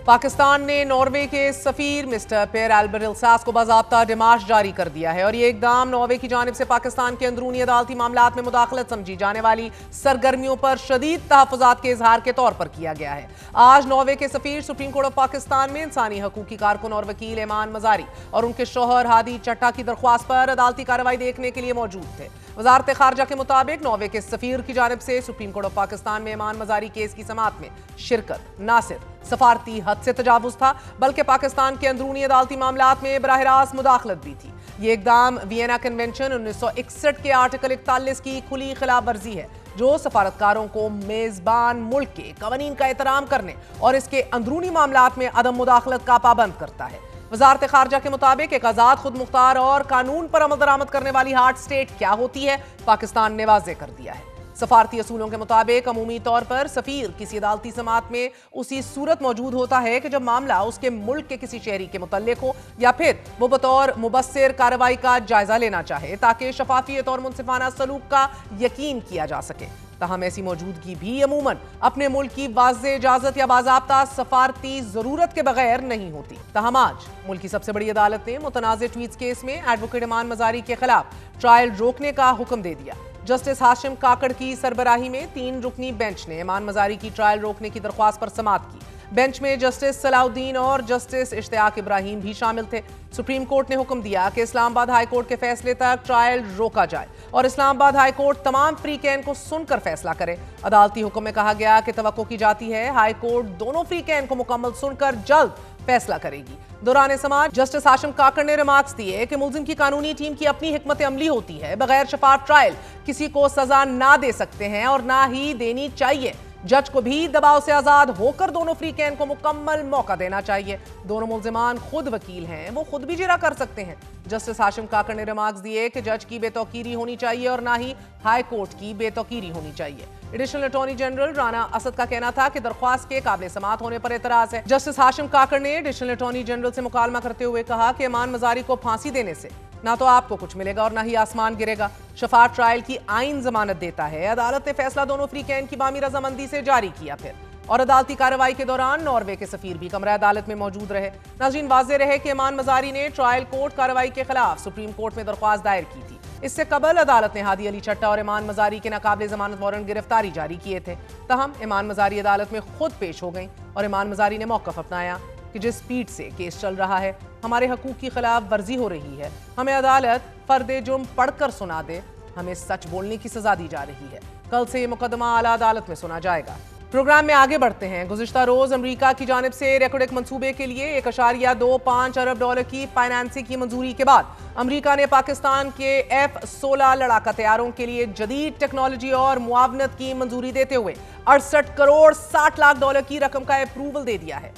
पाकिस्तान ने नॉर्वे के सफीर मिस्टर पेर एल्बर्ट इल्सास को बाज़ाब्ता डिमार्श जारी कर दिया है और ये इकदाम नॉर्वे की जानिब से पाकिस्तान के अंदरूनी अदालती मामलात में मुदाखलत समझी जाने वाली सरगर्मियों पर शदीद तहफ़्फ़ुज़ात के इजहार के तौर पर किया गया है। आज नॉर्वे के सफीर सुप्रीम कोर्ट ऑफ पाकिस्तान में इंसानी हकूकी कारकुन और वकील एमान मजारी और उनके शोहर हादी चट्टा की दरख्वास्त पर अदालती कार्रवाई देखने के लिए मौजूद थे। वजारत खारजा के मुताबिक नॉर्वे के सफीर की जानिब से सुप्रीम कोर्ट ऑफ पाकिस्तान में एमान मजारी केस की समाअत में शिरकत न सिर्फ सफारती हद से तजावुज था बल्कि पाकिस्तान के अंदरूनी अदालती मामलात में बराह रास्त मुदाखलत भी थी। ये इकदाम वियना कन्वेंशन 1961 के आर्टिकल 41 की खुली खिलाफ वर्जी है जो सफारतकारों को मेजबान मुल्क के कवानीन का एहतराम करने और इसके अंदरूनी मामलात में अदम मुदाखलत का पाबंद करता है। वजारत खारजा के मुताबिक एक आजाद खुद मुख्तार और कानून पर अमल दरामद करने वाली हार्ड स्टेट क्या होती है पाकिस्तान ने वाज़ेह कर दिया है। सफारती असूलों के मुताबिक अमूमी तौर पर सफीर किसी अदालती समाअत में उसी सूरत मौजूद होता है कि जब मामला उसके मुल्क के किसी शहरी के मुतल्लिक हो या फिर वो बतौर मुबस्सिर कार्रवाई का जायजा लेना चाहे ताकि शफाफियत और मुनसिफाना सलूक का यकीन किया जा सके। ताहम ऐसी मौजूदगी भी अमूमन अपने मुल्क की वाज़ेह इजाजत या बाज़ाब्ता सफारती जरूरत के बगैर नहीं होती। ताहम आज मुल्क की सबसे बड़ी अदालत ने मुतनाज़ ट्वीट्स केस में एडवोकेट एमान मजारी के खिलाफ ट्रायल रोकने का हुक्म दे दिया। जस्टिस हाशिम काकड़ की सरबराही में 3 रुकनी बेंच ने एमान मजारी की ट्रायल रोकने की दरख्वास्त पर समाअत की। बेंच में जस्टिस सलाउद्दीन और जस्टिस इश्तियाक इब्राहिम भी शामिल थे। सुप्रीम कोर्ट ने हुक्म दिया कि इस्लामाबाद हाई कोर्ट के फैसले तक ट्रायल रोका जाए और इस्लामाबाद हाई कोर्ट तमाम फ्री कैन को सुनकर फैसला करे। अदालती हुक्म में कहा गया कि तवक्को की जाती है हाई कोर्ट दोनों फ्री कैन को मुकम्मल सुनकर जल्द फैसला करेगी। दौरान समाअत जस्टिस हाशिम काकड़ ने रिमार्क्स दिए कि मुल्जिम की कानूनी टीम की अपनी हिकमत अमली होती है। बगैर शफाफ ट्रायल किसी को सजा ना दे सकते हैं और ना ही देनी चाहिए। जज को भी दबाव से आजाद होकर दोनों फ्री कैन को मुकम्मल मौका देना चाहिए। दोनों मुल्जिमान खुद वकील हैं, वो खुद भी जिरा कर सकते हैं। जस्टिस हाशिम काकड़ ने रिमार्क्स दिए कि जज की बेतौकीरी होनी चाहिए और ना ही हाई कोर्ट की बेतौकीरी होनी चाहिए। Additional attorney general Rana Asad का कहना था कि दरख्वास्त के काबिल समाअत होने पर एतराज है। जस्टिस हाशिम काकड़ ने एडिशनल अटॉर्नी जनरल से मुकालमा करते हुए कहा कि एमान मजारी को फांसी देने से ना तो आपको कुछ मिलेगा और ना ही आसमान गिरेगा। शफाफ ट्रायल की आइन जमानत देता है। अदालत ने फैसला दोनों फ्री कैन की बामी रजामंदी से जारी किया। फिर और अदालती कार्रवाई के दौरान नॉर्वे के सफीर भी कमरा अदालत में मौजूद रहे। नाज़रीन, वाज़ेह रहे कि एमान मजारी ने ट्रायल कोर्ट कार्रवाई के खिलाफ सुप्रीम कोर्ट में दरख्वास्त दायर की थी। इससे कबल अदालत ने हादी अली चट्टा और एमान मजारी के नाकाबिल जमानत वारंट गिरफ्तारी जारी किए थे। तहम एमान मजारी अदालत में खुद पेश हो गई और एमान मजारी ने मौक़िफ़ अपनाया कि जिस स्पीड से केस चल रहा है हमारे हकूक़ की खिलाफ वर्जी हो रही है। हमें अदालत फर्दे जुर्म पढ़कर सुना दे, हमें सच बोलने की सजा दी जा रही है। कल से ये मुकदमा आला अदालत में सुना जाएगा। प्रोग्राम में आगे बढ़ते हैं। गुज़िश्ता रोज अमेरिका की जानिब से रेकॉर्डिक मंसूबे के लिए $1.25 अरब की फाइनेंसिंग की मंजूरी के बाद अमेरिका ने पाकिस्तान के F-16 लड़ाका तैयारों के लिए जदीद टेक्नोलॉजी और मुआवनत की मंजूरी देते हुए $68 करोड़ 60 लाख की रकम का अप्रूवल दे दिया है।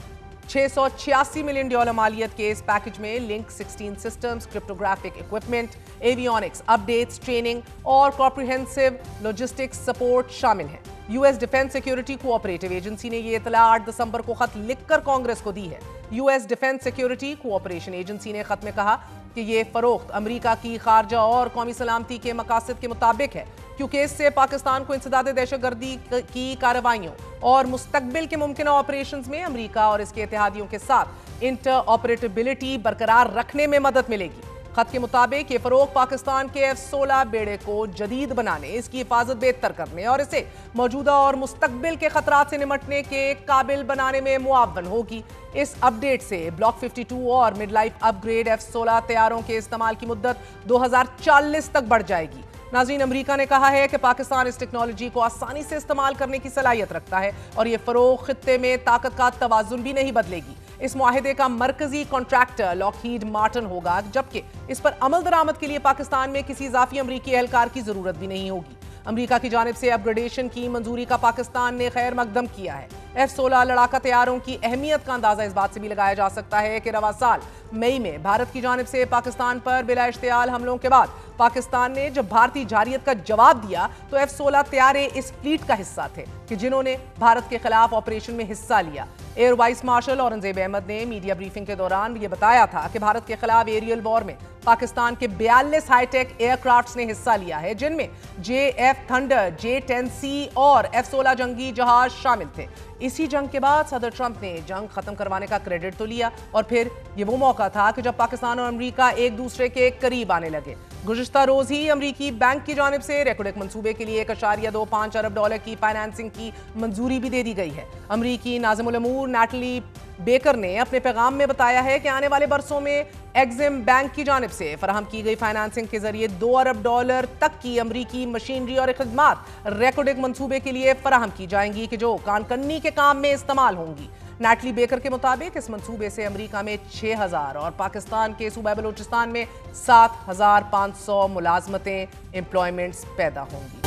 $686 मिलियन मालियत के इस पैकेज में link 16 systems, cryptographic equipment, avionics updates, training और कॉम्प्रिहेंसिव लॉजिस्टिक्स सपोर्ट शामिल हैं। US defence security cooperative agency ने ये इतला 8 दिसंबर को खत लिखकर कांग्रेस को दी है। US defence security cooperation agency ने खत में कहा कि ये फरोख्त अमेरिका की खारजा और कौमी सलामती के मकासद के मुताबिक है क्योंकि इससे पाकिस्तान को इंसदाद दहशतगर्दी की कार्रवाइयों और मुस्तकबिल के मुमकिन ऑपरेशंस में अमेरिका और इसके इत्तेहादियों के साथ इंटर ऑपरेटिबिलिटी बरकरार रखने में मदद मिलेगी। खत के मुताबिक ये फरोग पाकिस्तान के F-16 बेड़े को जदीद बनाने, इसकी हिफाजत बेहतर करने और इसे मौजूदा और मुस्तकबिल के खतरात से निमटने के काबिल बनाने में मुआवन होगी। इस अपडेट से ब्लॉक 52 और मिड लाइफ अपग्रेड F-16 तैयारों के इस्तेमाल की मुद्दत 2040 तक बढ़ जाएगी। नाज़रीन, अमेरिका ने कहा है कि पाकिस्तान इस टेक्नोलॉजी को आसानी से इस्तेमाल करने की सलाहियत रखता है और ये फरोग खित्ते में ताकत का तवाजुन भी नहीं बदलेगी। इस मुआहिदे का मरकजी कॉन्ट्रैक्टर लॉकहीड मार्टिन होगा, जबकि इस पर अमल दरामद के लिए पाकिस्तान में किसी इजाफी अमरीकी एहलकार की जरूरत भी नहीं होगी। अमेरिका की जानिब से अपग्रेडेशन की मंजूरी का पाकिस्तान ने खैर मकदम किया है। F-16 लड़ाका तैयारों की अहमियत का अंदाजा इस बात से भी लगाया जा सकता है कि रवा साल मई में भारत की जानिब से पाकिस्तान पर बिला इश्तियाल हमलों के बाद पाकिस्तान ने जब भारतीय जारियत का जवाब दिया तो F-16 तैयारे इस फ्लीट का हिस्सा थे कि जिन्होंने भारत के खिलाफ ऑपरेशन में हिस्सा लिया। Air vice marshal Aurangzeb Ahmed ने मीडिया ब्रीफिंग के दौरान ये बताया था कि भारत के खिलाफ एरियल वॉर में पाकिस्तान के 42 हाईटेक एयरक्राफ्ट्स ने हिस्सा लिया है, जिनमें JF थंडर, J-10C और F-16 जंगी जहाज शामिल थे। इसी जंग के बाद सदर ट्रंप ने जंग खत्म करवाने का क्रेडिट तो लिया और फिर ये वो मौका था कि जब पाकिस्तान और अमेरिका एक दूसरे के करीब आने लगे। गुज़िश्ता रोज ही अमरीकी बैंक की जानिब से रेकोडेक मंसूबे के लिए $1.25 अरब की फाइनेंसिंग की मंजूरी भी दे दी गई है। अमरीकी नाज़िमुल अमूर नैटली बेकर ने अपने पैगाम में बताया है कि आने वाले बरसों में एक्सिम बैंक की जानिब से फराहम की गई फाइनेंसिंग के जरिए $2 अरब तक की अमरीकी मशीनरी और खिदमात रेकोडेक मंसूबे के लिए फराहम की जाएंगी कि जो कानकन्नी के काम में इस्तेमाल होंगी। नैटली बेकर के मुताबिक इस मंसूबे से अमेरिका में 6,000 और पाकिस्तान के सूबा बलूचिस्तान में 7,500 मुलाजमतें, एम्प्लॉयमेंट्स पैदा होंगी।